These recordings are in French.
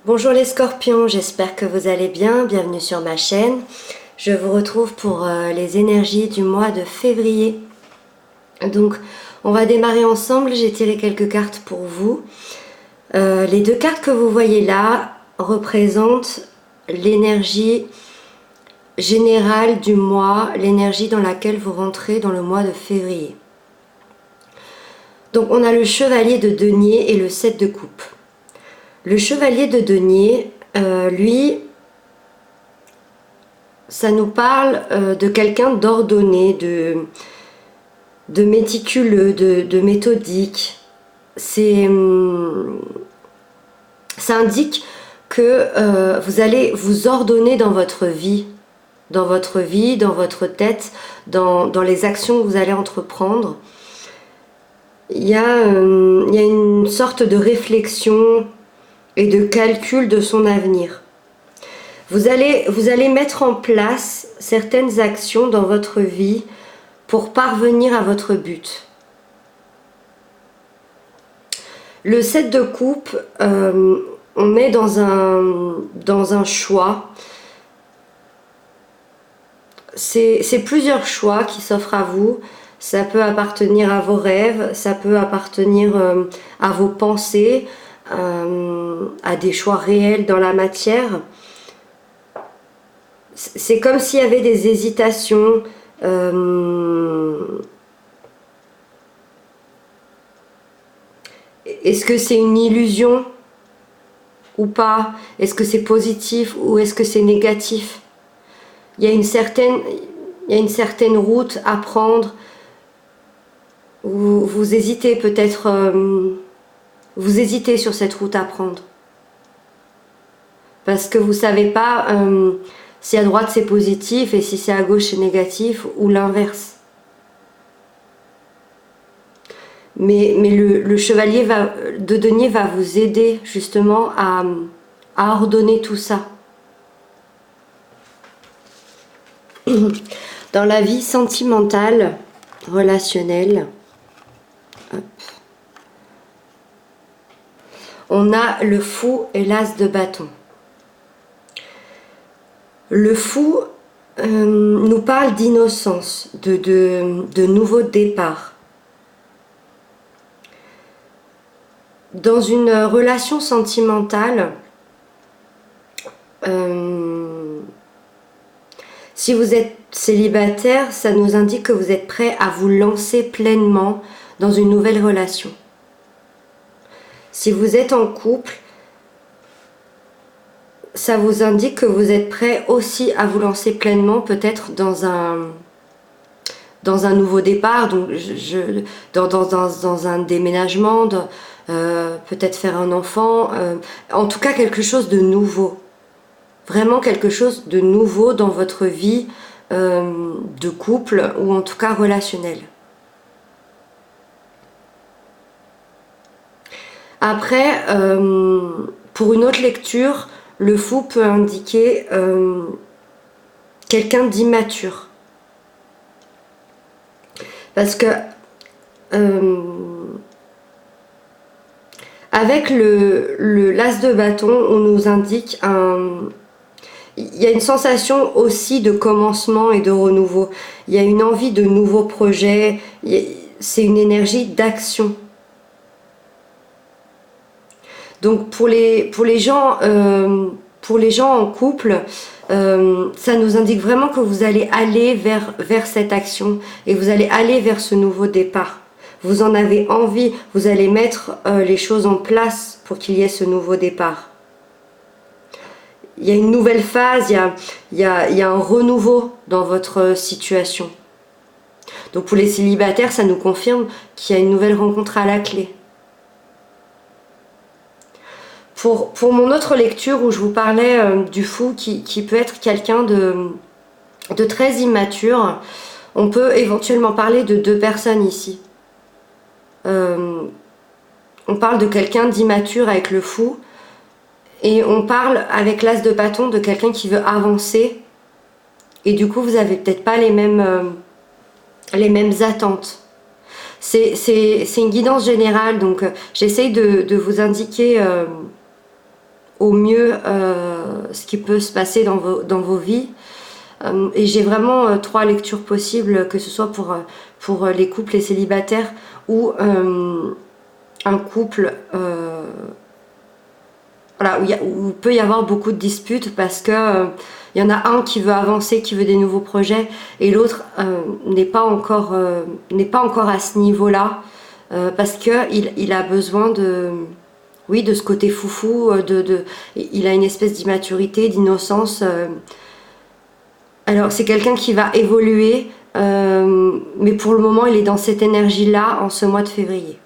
Bonjour les scorpions, j'espère que vous allez bien, bienvenue sur ma chaîne. Je vous retrouve pour les énergies du mois de février. Donc on va démarrer ensemble, j'ai tiré quelques cartes pour vous. Les deux cartes que vous voyez là représentent l'énergie générale du mois, l'énergie dans laquelle vous rentrez dans le mois de février. Donc on a le chevalier de denier et le 7 de coupe. Le chevalier de denier, lui, ça nous parle de quelqu'un d'ordonné, de méticuleux, de méthodique. Ça indique que vous allez vous ordonner dans votre vie, dans votre tête, dans les actions que vous allez entreprendre. Il y a une sorte de réflexion et de calcul de son avenir. Vous allez mettre en place certaines actions dans votre vie pour parvenir à votre but. Le 7 de coupe, on est dans un choix. C'est plusieurs choix qui s'offrent à vous. Ça peut appartenir à vos rêves, ça peut appartenir à vos pensées, à des choix réels dans la matière. C'est comme s'il y avait des hésitations. Est-ce que c'est une illusion ou pas? Est-ce que c'est positif ou est-ce que c'est négatif? Il y a une certaine route à prendre. Vous hésitez peut-être, vous hésitez sur cette route à prendre. Parce que vous ne savez pas si à droite c'est positif et si c'est à gauche c'est négatif ou l'inverse. Mais le chevalier de denier va vous aider justement à ordonner tout ça. Dans la vie sentimentale, relationnelle, hop, on a le fou et l'as de bâton. Le fou nous parle d'innocence, de nouveaux départs. Dans une relation sentimentale, si vous êtes célibataire, ça nous indique que vous êtes prêt à vous lancer pleinement dans une nouvelle relation. Si vous êtes en couple, ça vous indique que vous êtes prêt aussi à vous lancer pleinement, peut-être dans un nouveau départ, donc dans un déménagement, peut-être faire un enfant, en tout cas quelque chose de nouveau. Vraiment quelque chose de nouveau dans votre vie de couple ou en tout cas relationnel. Après, pour une autre lecture, le fou peut indiquer quelqu'un d'immature. Parce que avec l'as de bâton, on nous indique il y a une sensation aussi de commencement et de renouveau. Il y a une envie de nouveaux projets. C'est une énergie d'action. Donc pour les gens en couple, ça nous indique vraiment que vous allez aller vers cette action et vous allez aller vers ce nouveau départ. Vous en avez envie, vous allez mettre les choses en place pour qu'il y ait ce nouveau départ. Il y a une nouvelle phase, il y a un renouveau dans votre situation. Donc pour les célibataires, ça nous confirme qu'il y a une nouvelle rencontre à la clé. Pour mon autre lecture où je vous parlais du fou qui peut être quelqu'un de très immature, on peut éventuellement parler de deux personnes ici. On parle de quelqu'un d'immature avec le fou. Et on parle avec l'as de bâton de quelqu'un qui veut avancer. Et du coup, vous n'avez peut-être pas les mêmes attentes. C'est une guidance générale. Donc, j'essaye de vous indiquer au mieux ce qui peut se passer dans vos vies. Et j'ai vraiment 3 lectures possibles, que ce soit pour les couples et célibataires ou un couple voilà, où il peut y avoir beaucoup de disputes parce que y en a un qui veut avancer, qui veut des nouveaux projets, et l'autre n'est pas encore à ce niveau-là, parce qu'il a besoin de, oui, de ce côté foufou, il a une espèce d'immaturité, d'innocence. Alors c'est quelqu'un qui va évoluer, mais pour le moment il est dans cette énergie-là en ce mois de février.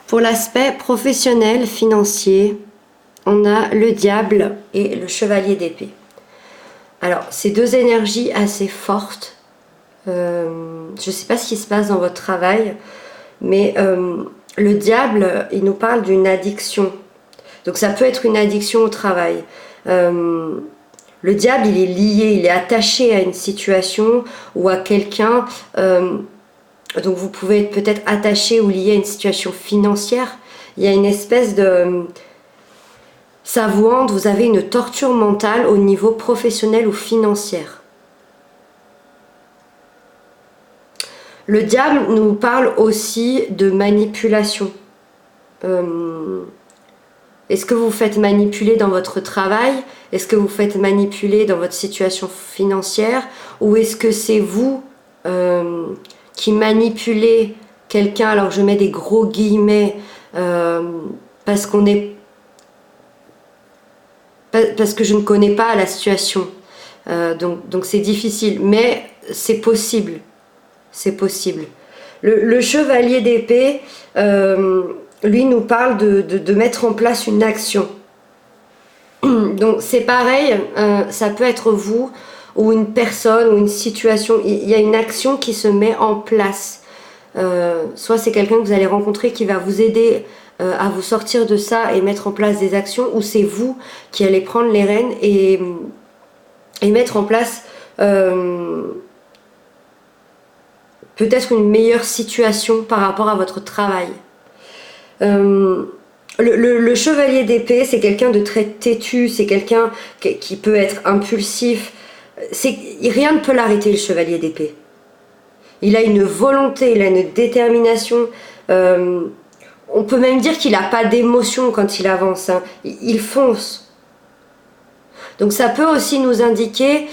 Pour l'aspect professionnel, financier, on a le diable et le chevalier d'épée. Alors, ces 2 énergies assez fortes. Je ne sais pas ce qui se passe dans votre travail, mais le diable, il nous parle d'une addiction. Donc ça peut être une addiction au travail. Le diable, il est lié, il est attaché à une situation ou à quelqu'un. Donc vous pouvez être peut-être attaché ou lié à une situation financière. Il y a une espèce de... Ça vous hante, vous avez une torture mentale au niveau professionnel ou financier. Le diable nous parle aussi de manipulation. Est-ce que vous faites manipuler dans votre travail? Est-ce que vous faites manipuler dans votre situation financière? Ou est-ce que c'est vous qui manipulez quelqu'un? Alors je mets des gros guillemets parce que je ne connais pas la situation. Donc c'est difficile, mais c'est possible. C'est possible. Le chevalier d'épée, lui, nous parle de mettre en place une action. Donc c'est pareil, ça peut être vous ou une personne ou une situation. Il y a une action qui se met en place. Soit c'est quelqu'un que vous allez rencontrer qui va vous aider à vous sortir de ça et mettre en place des actions, ou c'est vous qui allez prendre les rênes et mettre en place peut-être une meilleure situation par rapport à votre travail. Le chevalier d'épée, c'est quelqu'un de très têtu, c'est quelqu'un qui peut être impulsif. Rien ne peut l'arrêter, le chevalier d'épée. Il a une volonté, il a une détermination. On peut même dire qu'il n'a pas d'émotion quand il avance, hein. Il fonce. Donc ça peut aussi nous indiquer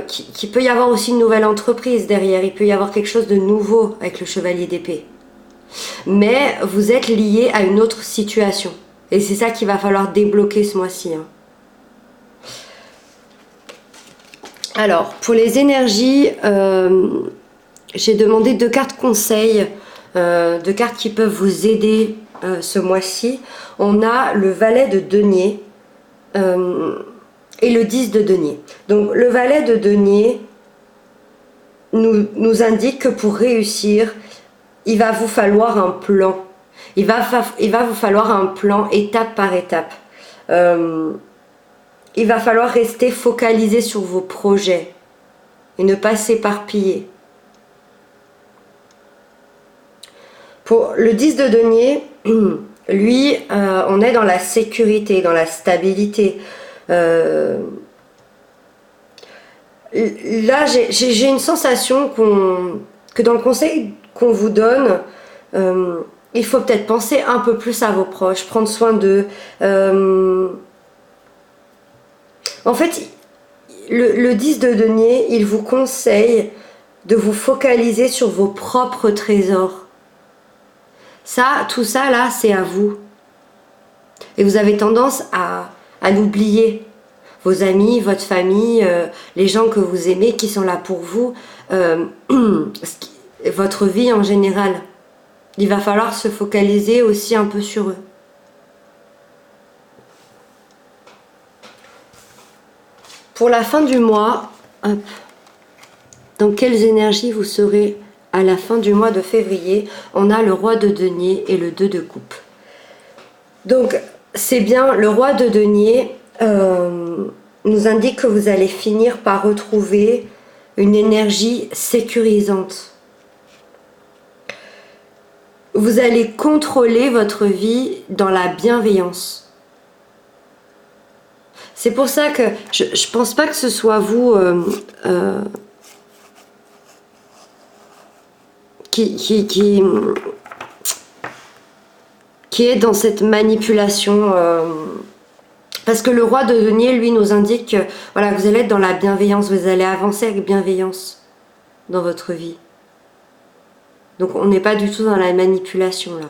qu'il peut y avoir aussi une nouvelle entreprise derrière. Il peut y avoir quelque chose de nouveau avec le chevalier d'épée. Mais vous êtes lié à une autre situation. Et c'est ça qu'il va falloir débloquer ce mois-ci, hein. Alors, pour les énergies, j'ai demandé 2 cartes conseils, 2 cartes qui peuvent vous aider ce mois-ci. On a le valet de denier et le 10 de denier. Donc, le valet de denier nous indique que pour réussir, il va vous falloir un plan. Il va vous falloir un plan étape par étape. Il va falloir rester focalisé sur vos projets et ne pas s'éparpiller. Pour le 10 de denier, lui, on est dans la sécurité, dans la stabilité. Là, j'ai une sensation que dans le conseil qu'on vous donne, il faut peut-être penser un peu plus à vos proches, prendre soin d'eux. En fait, le 10 de denier, il vous conseille de vous focaliser sur vos propres trésors. Ça, tout ça là, c'est à vous. Et vous avez tendance à l'oublier. Vos amis, votre famille, les gens que vous aimez, qui sont là pour vous, votre vie en général. Il va falloir se focaliser aussi un peu sur eux. Pour la fin du mois, hop, dans quelles énergies vous serez à la fin du mois de février? On a le roi de denier et le 2 de coupe. Donc c'est bien, le roi de denier nous indique que vous allez finir par retrouver une énergie sécurisante. vous allez contrôler votre vie dans la bienveillance. C'est pour ça que je pense pas que ce soit vous qui est dans cette manipulation. Parce que le roi de denier, lui, nous indique que voilà, vous allez être dans la bienveillance, vous allez avancer avec bienveillance dans votre vie. Donc on n'est pas du tout dans la manipulation là.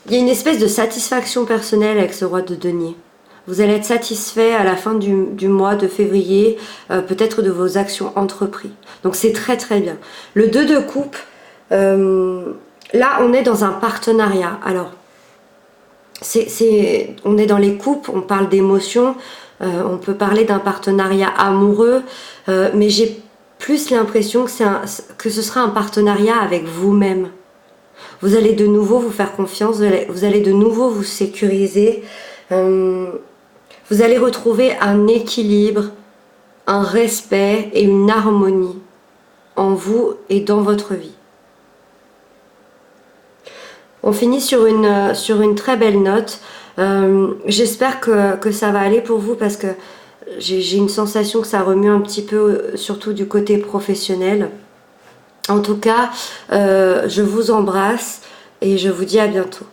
Il y a une espèce de satisfaction personnelle avec ce roi de denier. Vous allez être satisfait à la fin du mois de février, peut-être de vos actions entreprises. Donc c'est très très bien. Le 2 de coupe, là on est dans un partenariat. Alors, on est dans les coupes, on parle d'émotions, on peut parler d'un partenariat amoureux, mais j'ai plus l'impression que ce sera un partenariat avec vous-même. Vous allez de nouveau vous faire confiance, vous allez de nouveau vous sécuriser, vous allez retrouver un équilibre, un respect et une harmonie en vous et dans votre vie. On finit sur une très belle note. J'espère que ça va aller pour vous parce que j'ai une sensation que ça remue un petit peu, surtout du côté professionnel. En tout cas, je vous embrasse et je vous dis à bientôt.